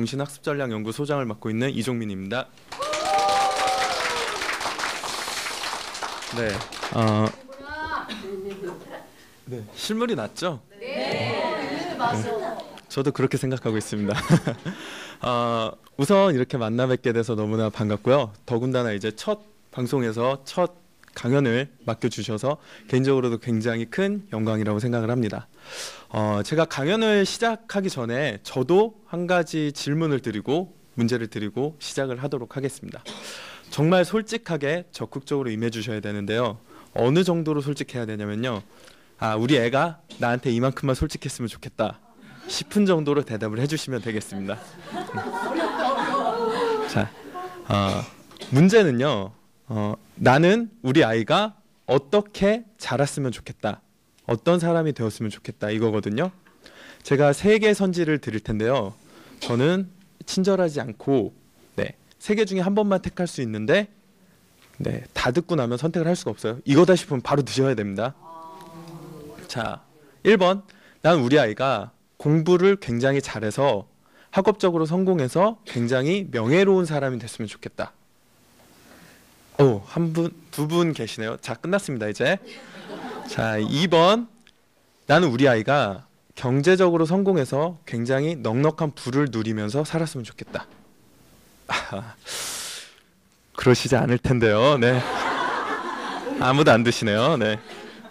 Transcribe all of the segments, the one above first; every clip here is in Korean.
공신학습전략연구 소장을 맡고 있는 이종민입니다. 네, 네, 실물이 낫죠? 네, 맞습니다. 저도 그렇게 생각하고 있습니다. 우선 이렇게 만나 뵙게 돼서 너무나 반갑고요. 더군다나 이제 첫 방송에서 첫 강연을 맡겨주셔서 개인적으로도 굉장히 큰 영광이라고 생각을 합니다. 제가 강연을 시작하기 전에 저도 한 가지 질문을 드리고 문제를 드리고 시작을 하도록 하겠습니다. 정말 솔직하게 적극적으로 임해주셔야 되는데요. 어느 정도로 솔직해야 되냐면요. 우리 애가 나한테 이만큼만 솔직했으면 좋겠다 싶은 정도로 대답을 해주시면 되겠습니다. 자, 문제는요. 나는 우리 아이가 어떻게 자랐으면 좋겠다, 어떤 사람이 되었으면 좋겠다, 이거거든요. 제가 3개 선지를 드릴 텐데요. 저는 친절하지 않고 3개 중에 한 번만 택할 수 있는데 다 듣고 나면 선택을 할 수가 없어요. 이거다 싶으면 바로 드셔야 됩니다. 자, 1번, 난 우리 아이가 공부를 굉장히 잘해서 학업적으로 성공해서 굉장히 명예로운 사람이 됐으면 좋겠다. 한 분, 2분 계시네요. 자, 끝났습니다 이제. 자, 2번, 나는 우리 아이가 경제적으로 성공해서 굉장히 넉넉한 부를 누리면서 살았으면 좋겠다. 그러시지 않을 텐데요. 네. 아무도 안 드시네요. 네.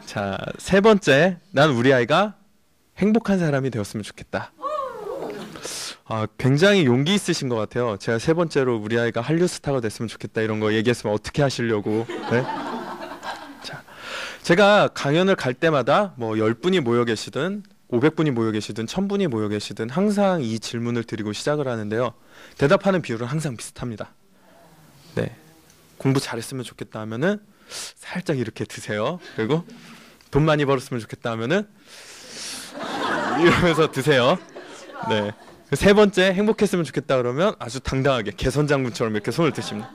자, 3번째, 난 우리 아이가 행복한 사람이 되었으면 좋겠다. 굉장히 용기 있으신 것 같아요. 제가 3번째로 우리 아이가 한류 스타가 됐으면 좋겠다 이런 거 얘기했으면 어떻게 하시려고. 네? 자, 제가 강연을 갈 때마다 뭐 10분이 모여 계시든 500분이 모여 계시든 1000분이 모여 계시든 항상 이 질문을 드리고 시작을 하는데요. 대답하는 비율은 항상 비슷합니다. 네, 공부 잘했으면 좋겠다 하면은 살짝 이렇게 드세요. 그리고 돈 많이 벌었으면 좋겠다 하면은 이러면서 드세요. 네. 3번째, 행복했으면 좋겠다 그러면 아주 당당하게 개선장군처럼 이렇게 손을 드십니다.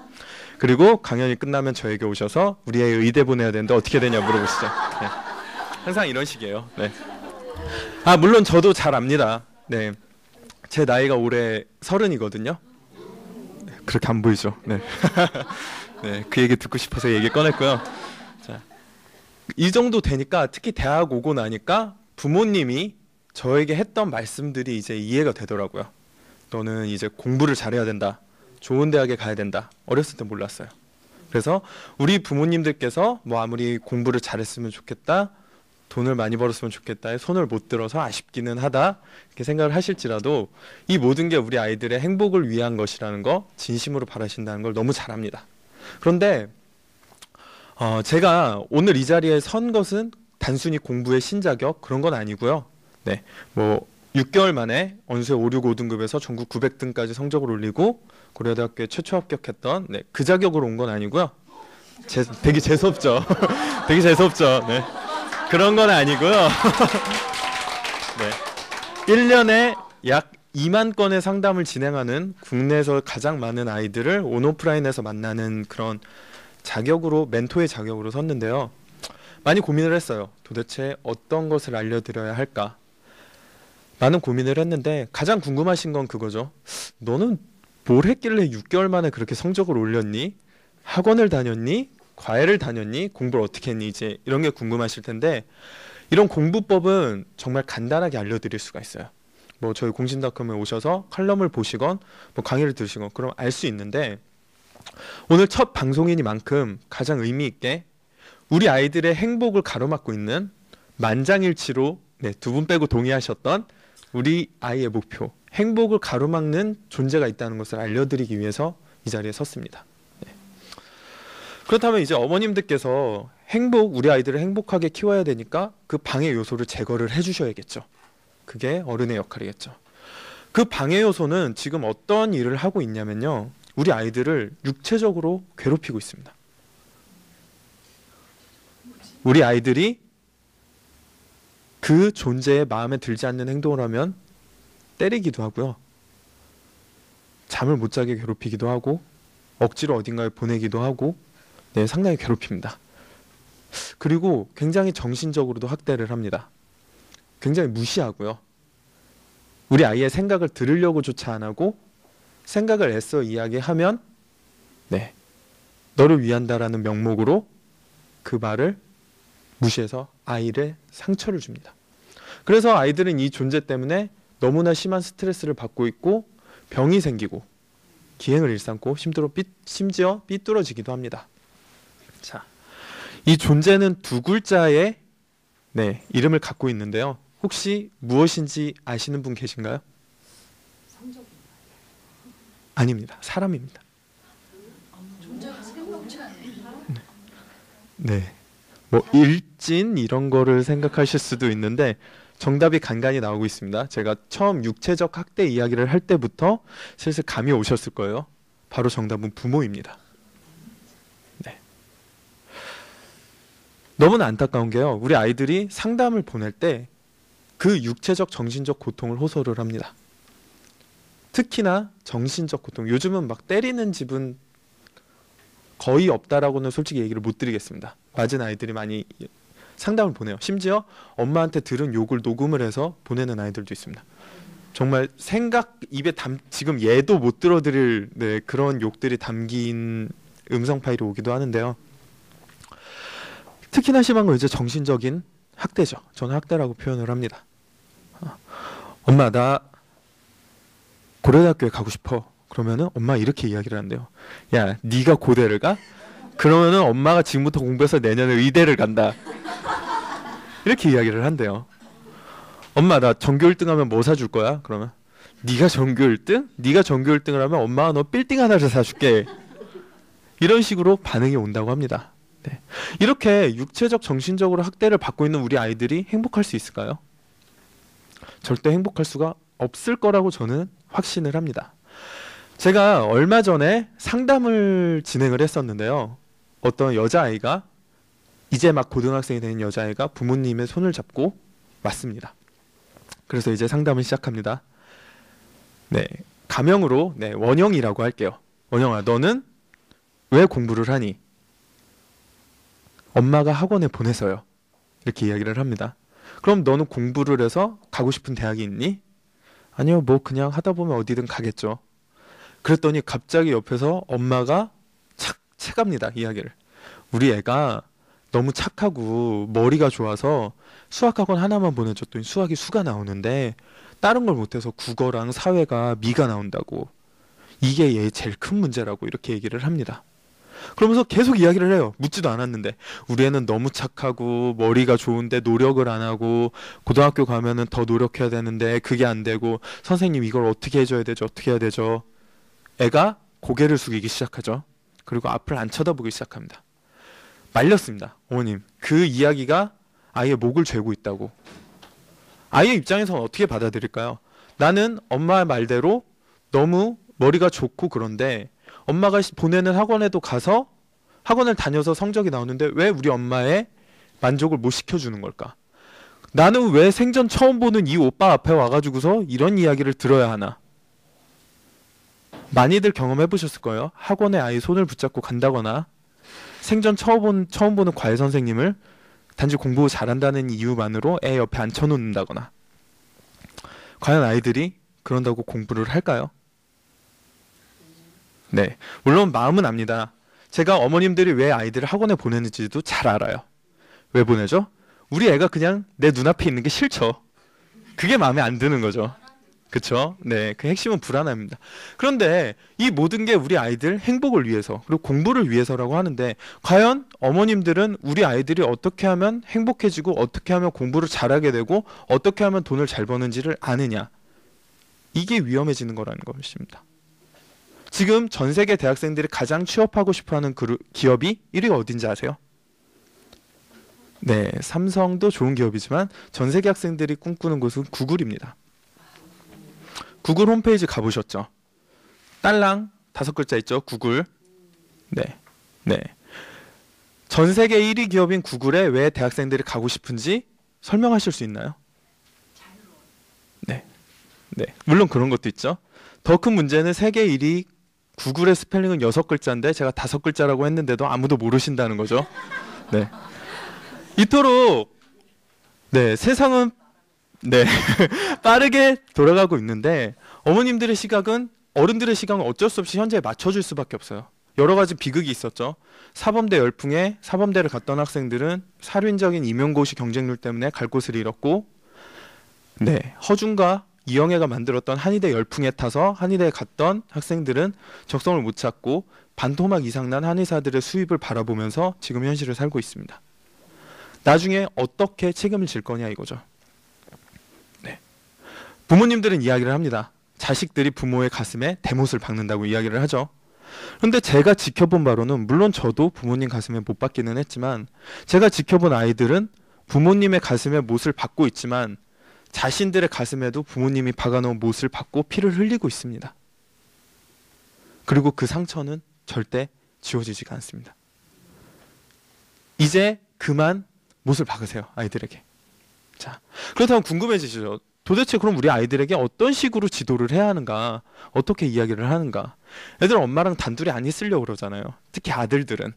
그리고 강연이 끝나면 저에게 오셔서 우리 애 의대 보내야 되는데 어떻게 되냐 물어보시죠. 네. 항상 이런 식이에요. 네. 물론 저도 잘 압니다. 네. 제 나이가 올해 30이거든요. 그렇게 안 보이죠. 네. 네, 그 얘기 듣고 싶어서 얘기 꺼냈고요. 자, 이 정도 되니까, 특히 대학 오고 나니까 부모님이 저에게 했던 말씀들이 이제 이해가 되더라고요. 너는 이제 공부를 잘해야 된다, 좋은 대학에 가야 된다. 어렸을 때 몰랐어요. 그래서 우리 부모님들께서 뭐 아무리 공부를 잘했으면 좋겠다, 돈을 많이 벌었으면 좋겠다에 손을 못 들어서 아쉽기는 하다 이렇게 생각을 하실지라도 이 모든 게 우리 아이들의 행복을 위한 것이라는 거 진심으로 바라신다는 걸 너무 잘 압니다. 그런데 제가 오늘 이 자리에 선 것은 단순히 공부의 신자격 그런 건 아니고요. 네, 뭐 6개월 만에 언수에 5, 6, 5등급에서 전국 900등까지 성적을 올리고 고려대학교에 최초 합격했던 그 자격으로 온 건 아니고요. 되게 재수없죠. 되게 재수없죠. 네. 그런 건 아니고요. 네. 1년에 약 2만 건의 상담을 진행하는 국내에서 가장 많은 아이들을 온오프라인에서 만나는 그런 자격으로, 멘토의 자격으로 섰는데요. 많이 고민을 했어요. 도대체 어떤 것을 알려드려야 할까? 많은 고민을 했는데 가장 궁금하신 건 그거죠. 너는 뭘 했길래 6개월 만에 그렇게 성적을 올렸니? 학원을 다녔니? 과외를 다녔니? 공부를 어떻게 했니? 이제 이런 게 궁금하실 텐데, 이런 공부법은 정말 간단하게 알려드릴 수가 있어요. 뭐 저희 공신닷컴에 오셔서 칼럼을 보시건 뭐 강의를 들으시건 그럼 알 수 있는데, 오늘 첫 방송이니만큼 가장 의미 있게 우리 아이들의 행복을 가로막고 있는 만장일치로 2분 빼고 동의하셨던 우리 아이의 목표, 행복을 가로막는 존재가 있다는 것을 알려드리기 위해서 이 자리에 섰습니다. 그렇다면 이제 어머님들께서 우리 아이들을 행복하게 키워야 되니까 그 방해 요소를 제거를 해주셔야겠죠. 그게 어른의 역할이겠죠. 그 방해 요소는 지금 어떤 일을 하고 있냐면요, 우리 아이들을 육체적으로 괴롭히고 있습니다. 우리 아이들이 그 존재에 마음에 들지 않는 행동을 하면 때리기도 하고요, 잠을 못 자게 괴롭히기도 하고, 억지로 어딘가에 보내기도 하고, 상당히 괴롭힙니다. 그리고 굉장히 정신적으로도 학대를 합니다. 굉장히 무시하고요. 우리 아이의 생각을 들으려고조차 안 하고 생각을 애써 이야기하면 네, 너를 위한다라는 명목으로 그 말을 무시해서 아이를 상처를 줍니다. 그래서 아이들은 이 존재 때문에 너무나 심한 스트레스를 받고 있고 병이 생기고 기행을 일삼고 심지어 삐뚤어지기도 합니다. 자, 이 존재는 두 글자의 이름을 갖고 있는데요. 혹시 무엇인지 아시는 분 계신가요? 아닙니다. 사람입니다. 네. 뭐 일진 이런 거를 생각하실 수도 있는데 정답이 간간히 나오고 있습니다. 제가 처음 육체적 학대 이야기를 할 때부터 슬슬 감이 오셨을 거예요. 바로 정답은 부모입니다. 네. 너무나 안타까운 게요. 우리 아이들이 상담을 보낼 때 그 육체적 정신적 고통을 호소를 합니다. 특히나 정신적 고통. 요즘은 막 때리는 집은 거의 없다라고는 솔직히 얘기를 못 드리겠습니다. 맞은 아이들이 많이 상담을 보내요. 심지어 엄마한테 들은 욕을 녹음을 해서 보내는 아이들도 있습니다. 정말 입에 지금 얘도 못 들어드릴 그런 욕들이 담긴 음성 파일이 오기도 하는데요. 특히나 심한 건 이제 정신적인 학대죠. 저는 학대라고 표현을 합니다. 엄마 나 고려대학교에 가고 싶어. 그러면은 엄마 이렇게 이야기를 한대요. 야, 네가 고대를 가? 그러면은 엄마가 지금부터 공부해서 내년에 의대를 간다. 이렇게 이야기를 한대요. 엄마 나 전교 1등 하면 뭐 사줄 거야? 그러면 네가 전교 1등? 네가 전교 1등을 하면 엄마가 너 빌딩 하나를 사줄게. 이런 식으로 반응이 온다고 합니다. 네. 이렇게 육체적 정신적으로 학대를 받고 있는 우리 아이들이 행복할 수 있을까요? 절대 행복할 수가 없을 거라고 저는 확신을 합니다. 제가 얼마 전에 상담을 진행을 했었는데요. 어떤 여자아이가 이제 막 고등학생이 되는 여자아이가 부모님의 손을 잡고 왔습니다. 그래서 이제 상담을 시작합니다. 네, 가명으로 원영이라고 할게요. 원영아, 너는 왜 공부를 하니? 엄마가 학원에 보내서요. 이렇게 이야기를 합니다. 그럼 너는 공부를 해서 가고 싶은 대학이 있니? 아니요, 뭐 그냥 하다 보면 어디든 가겠죠. 그랬더니 갑자기 옆에서 엄마가 착 채갑니다. 이야기를. 우리 애가 너무 착하고 머리가 좋아서 수학학원 하나만 보내줬더니 수학이 수가 나오는데 다른 걸 못해서 국어랑 사회가 미가 나온다고. 이게 얘의 제일 큰 문제라고 이렇게 얘기를 합니다. 그러면서 계속 이야기를 해요. 묻지도 않았는데 우리 애는 너무 착하고 머리가 좋은데 노력을 안 하고 고등학교 가면은 더 노력해야 되는데 그게 안 되고 선생님 이걸 어떻게 해줘야 되죠? 어떻게 해야 되죠? 애가 고개를 숙이기 시작하죠. 그리고 앞을 안 쳐다보기 시작합니다. 말렸습니다. 어머님, 그 이야기가 아이의 목을 죄고 있다고. 아이의 입장에서는 어떻게 받아들일까요? 나는 엄마의 말대로 너무 머리가 좋고 그런데 엄마가 보내는 학원에도 가서 학원을 다녀서 성적이 나오는데 왜 우리 엄마의 만족을 못 시켜주는 걸까? 나는 왜 생전 처음 보는 이 오빠 앞에 와가지고서 이런 이야기를 들어야 하나? 많이들 경험해 보셨을 거예요. 학원에 아이 손을 붙잡고 간다거나 생전 처음 보는 과외 선생님을 단지 공부 잘한다는 이유만으로 애 옆에 앉혀놓는다거나. 과연 아이들이 그런다고 공부를 할까요? 네, 물론 마음은 압니다. 제가 어머님들이 왜 아이들을 학원에 보내는지도 잘 알아요. 왜 보내죠? 우리 애가 그냥 내 눈앞에 있는 게 싫죠. 그게 마음에 안 드는 거죠. 그쵸? 네, 그 핵심은 불안함입니다. 그런데 이 모든 게 우리 아이들 행복을 위해서 그리고 공부를 위해서라고 하는데 과연 어머님들은 우리 아이들이 어떻게 하면 행복해지고 어떻게 하면 공부를 잘하게 되고 어떻게 하면 돈을 잘 버는지를 아느냐? 이게 위험해지는 거라는 것입니다. 지금 전 세계 대학생들이 가장 취업하고 싶어하는 기업이 1위가 어딘지 아세요? 네, 삼성도 좋은 기업이지만 전 세계 학생들이 꿈꾸는 곳은 구글입니다. 구글 홈페이지 가보셨죠? 딸랑 5글자 있죠? 구글. 네, 네. 전 세계 1위 기업인 구글에 왜 대학생들이 가고 싶은지 설명하실 수 있나요? 네, 네. 물론 그런 것도 있죠. 더 큰 문제는 세계 1위 구글의 스펠링은 6글자인데 제가 5글자라고 했는데도 아무도 모르신다는 거죠. 네. 이토록 세상은 빠르게 돌아가고 있는데 어머님들의 시각은 어른들의 시각은 어쩔 수 없이 현재에 맞춰줄 수밖에 없어요. 여러 가지 비극이 있었죠. 사범대 열풍에 사범대를 갔던 학생들은 살인적인 임용고시 경쟁률 때문에 갈 곳을 잃었고, 네, 허준과 이영애가 만들었던 한의대 열풍에 타서 한의대에 갔던 학생들은 적성을 못 찾고 반토막 이상 난 한의사들의 수입을 바라보면서 지금 현실을 살고 있습니다. 나중에 어떻게 책임을 질 거냐 이거죠. 네. 부모님들은 이야기를 합니다. 자식들이 부모의 가슴에 대못을 박는다고 이야기를 하죠. 그런데 제가 지켜본 바로는, 물론 저도 부모님 가슴에 못 박기는 했지만, 제가 지켜본 아이들은 부모님의 가슴에 못을 박고 있지만 자신들의 가슴에도 부모님이 박아놓은 못을 박고 피를 흘리고 있습니다. 그리고 그 상처는 절대 지워지지가 않습니다. 이제 그만 못을 박으세요, 아이들에게. 자, 그렇다면 궁금해지시죠? 도대체 그럼 우리 아이들에게 어떤 식으로 지도를 해야 하는가, 어떻게 이야기를 하는가. 애들은 엄마랑 단둘이 안 있으려고 그러잖아요. 특히 아들들은.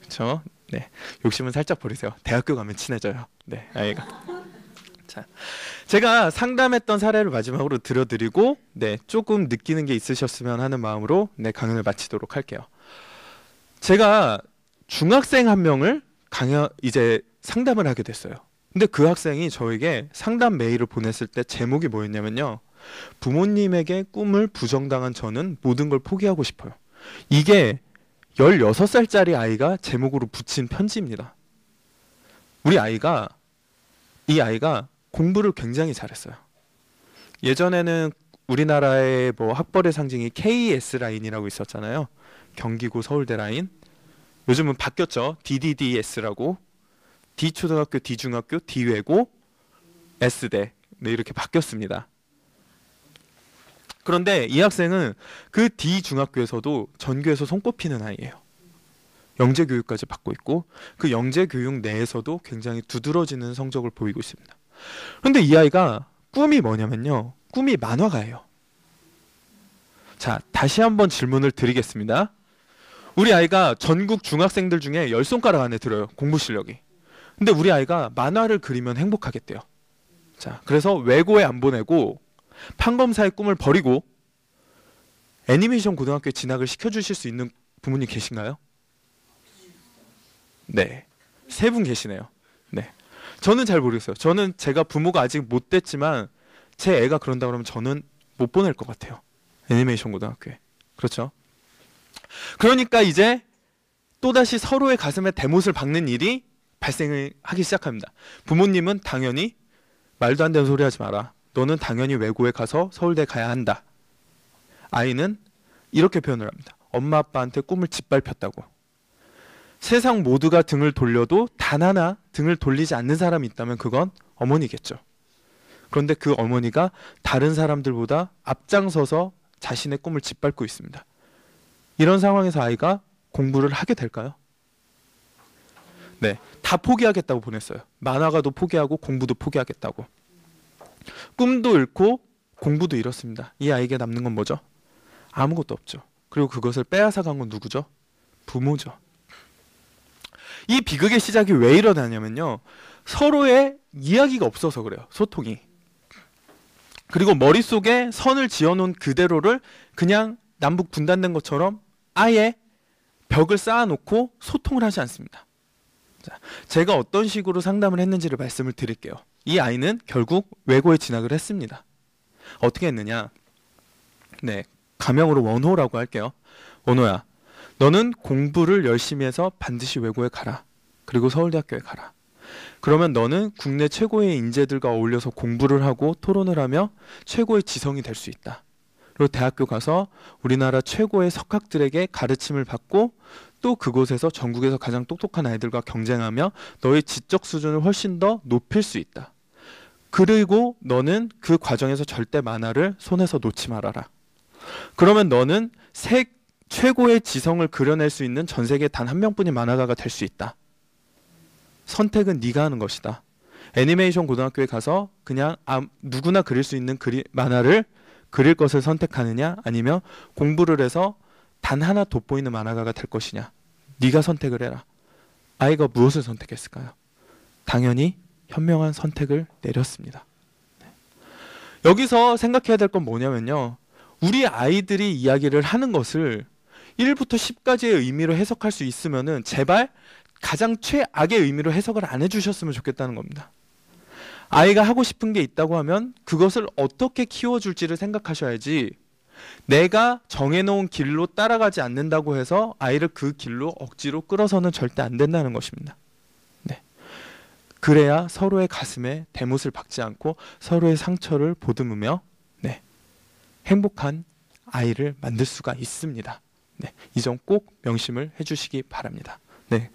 그렇죠? 네, 욕심은 살짝 버리세요. 대학교 가면 친해져요. 네, 아이가. 자, 제가 상담했던 사례를 마지막으로 들려드리고, 네, 조금 느끼는 게 있으셨으면 하는 마음으로 네, 강연을 마치도록 할게요. 제가 중학생 한 명을 이제 상담을 하게 됐어요. 근데 그 학생이 저에게 상담 메일을 보냈을 때 제목이 뭐였냐면요, 부모님에게 꿈을 부정당한 저는 모든 걸 포기하고 싶어요. 이게 16살짜리 아이가 제목으로 붙인 편지입니다. 이 아이가 공부를 굉장히 잘했어요. 예전에는 우리나라의 뭐 학벌의 상징이 KS 라인이라고 있었잖아요. 경기고 서울대 라인. 요즘은 바뀌었죠. DDDS라고. D초등학교, D중학교, D외고, S대. 네, 이렇게 바뀌었습니다. 그런데 이 학생은 그 D중학교에서도 전교에서 손꼽히는 아이예요. 영재교육까지 받고 있고, 그 영재교육 내에서도 굉장히 두드러지는 성적을 보이고 있습니다. 그런데 이 아이가 꿈이 뭐냐면요, 꿈이 만화가예요. 자, 다시 한번 질문을 드리겠습니다. 우리 아이가 전국 중학생들 중에 10손가락 안에 들어요, 공부 실력이. 근데 우리 아이가 만화를 그리면 행복하겠대요. 자, 그래서 외고에 안 보내고 판검사의 꿈을 버리고 애니메이션 고등학교에 진학을 시켜주실 수 있는 부모님 계신가요? 네, 3분 계시네요. 네, 저는 잘 모르겠어요. 저는 제가 부모가 아직 못 됐지만 제 애가 그런다 그러면 저는 못 보낼 것 같아요, 애니메이션 고등학교에. 그렇죠? 그러니까 이제 또다시 서로의 가슴에 대못을 박는 일이 발생을 하기 시작합니다. 부모님은 당연히 말도 안 되는 소리 하지 마라. 너는 당연히 외고에 가서 서울대 가야 한다. 아이는 이렇게 표현을 합니다. 엄마 아빠한테 꿈을 짓밟혔다고. 세상 모두가 등을 돌려도 단 하나 등을 돌리지 않는 사람이 있다면 그건 어머니겠죠. 그런데 그 어머니가 다른 사람들보다 앞장서서 자신의 꿈을 짓밟고 있습니다. 이런 상황에서 아이가 공부를 하게 될까요? 네, 다 포기하겠다고 보냈어요. 만화가도 포기하고 공부도 포기하겠다고. 꿈도 잃고 공부도 잃었습니다. 이 아이에게 남는 건 뭐죠? 아무것도 없죠. 그리고 그것을 빼앗아간 건 누구죠? 부모죠. 이 비극의 시작이 왜 일어나냐면요, 서로의 이야기가 없어서 그래요. 소통이. 그리고 머릿속에 선을 지어놓은 그대로를 그냥 남북 분단된 것처럼 아예 벽을 쌓아놓고 소통을 하지 않습니다. 자, 제가 어떤 식으로 상담을 했는지를 말씀을 드릴게요. 이 아이는 결국 외고에 진학을 했습니다. 어떻게 했느냐? 네, 가명으로 원호라고 할게요. 원호야, 너는 공부를 열심히 해서 반드시 외고에 가라. 그리고 서울대학교에 가라. 그러면 너는 국내 최고의 인재들과 어울려서 공부를 하고 토론을 하며 최고의 지성이 될 수 있다. 그리고 대학교 가서 우리나라 최고의 석학들에게 가르침을 받고 또 그곳에서 전국에서 가장 똑똑한 아이들과 경쟁하며 너의 지적 수준을 훨씬 더 높일 수 있다. 그리고 너는 그 과정에서 절대 만화를 손에서 놓지 말아라. 그러면 너는 최고의 지성을 그려낼 수 있는 전 세계 단 한 명뿐인 만화가가 될 수 있다. 선택은 네가 하는 것이다. 애니메이션 고등학교에 가서 그냥 누구나 그릴 수 있는 만화를 그릴 것을 선택하느냐, 아니면 공부를 해서 단 하나 돋보이는 만화가가 될 것이냐. 네가 선택을 해라. 아이가 무엇을 선택했을까요? 당연히 현명한 선택을 내렸습니다. 여기서 생각해야 될 건 뭐냐면요, 우리 아이들이 이야기를 하는 것을 1부터 10까지의 의미로 해석할 수 있으면은 제발 가장 최악의 의미로 해석을 안 해주셨으면 좋겠다는 겁니다. 아이가 하고 싶은 게 있다고 하면 그것을 어떻게 키워줄지를 생각하셔야지, 내가 정해놓은 길로 따라가지 않는다고 해서 아이를 그 길로 억지로 끌어서는 절대 안 된다는 것입니다. 네. 그래야 서로의 가슴에 대못을 박지 않고 서로의 상처를 보듬으며 네, 행복한 아이를 만들 수가 있습니다. 네, 이 점 꼭 명심을 해주시기 바랍니다. 네,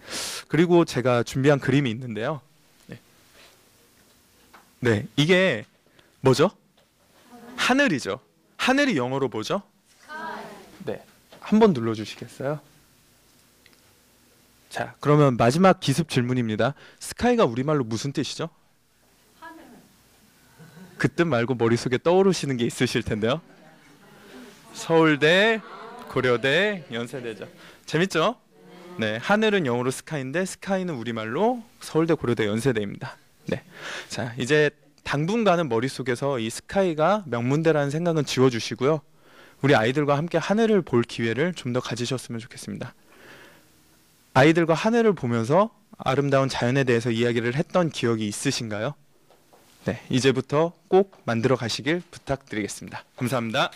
그리고 제가 준비한 그림이 있는데요. 네, 네, 이게 뭐죠? 하늘이죠. 하늘이 영어로 뭐죠? 네, 한번 눌러주시겠어요? 자, 그러면 마지막 기습 질문입니다. 스카이가 우리말로 무슨 뜻이죠? 그 뜻 말고 머릿속에 떠오르시는 게 있으실 텐데요. 서울대, 고려대, 연세대죠. 재밌죠? 네, 하늘은 영어로 스카이인데 스카이는 우리말로 서울대, 고려대, 연세대입니다. 네, 자 이제 당분간은 머릿속에서 이 스카이가 명문대라는 생각은 지워주시고요. 우리 아이들과 함께 하늘을 볼 기회를 좀 더 가지셨으면 좋겠습니다. 아이들과 하늘을 보면서 아름다운 자연에 대해서 이야기를 했던 기억이 있으신가요? 네, 이제부터 꼭 만들어 가시길 부탁드리겠습니다. 감사합니다.